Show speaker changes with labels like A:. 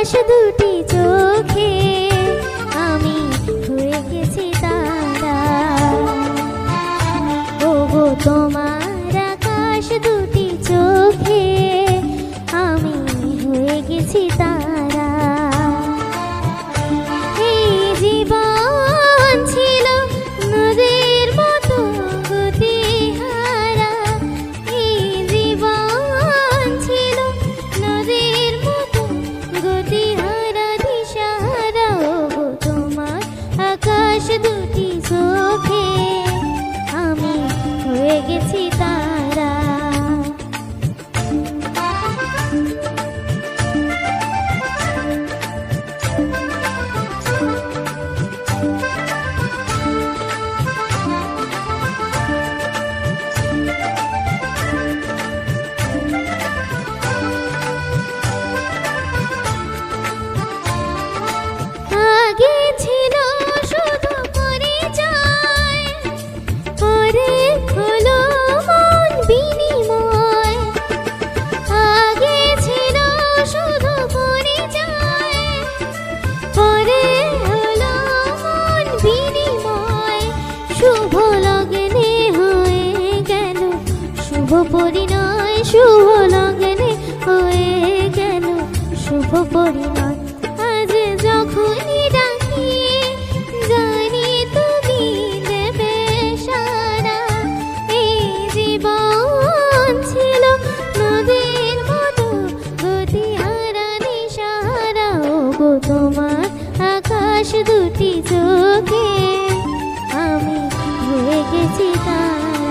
A: আকাশ দুটি চোখে আমি হয়ে গেছি তারা। ওগো তোমার আকাশ দুটি চোখে আমি হয়ে গেছি তারা। এই জীবন ছিল নদীর মতো গতিহারা, এই জীবন ছিল নদীর মতো গতিহারা দিশাহারা। ওগো তোমার আকাশ দুটি চোখে আমি হয়ে গেছি তারা। আগে ছিল শুধু পরিচয়, পরে হলো মন বিনিময়। আগে ছিল শুধু পরিচয়, পরে হলো মন বিনিময়। শুভ লগ্নে হয়ে গেল শুভ পরিণয়, শুভ লগ্নে হয়ে গেল শুভ পরিণয়। আজ যখনই ডাকি জানি তুমি দেবে সারা। এই জীবন ছিল নদীর মতো গতিহারা দিশাহারা। ওগো তোমার আকাশ দুটি চোখে আমি হয়ে গেছি তারা।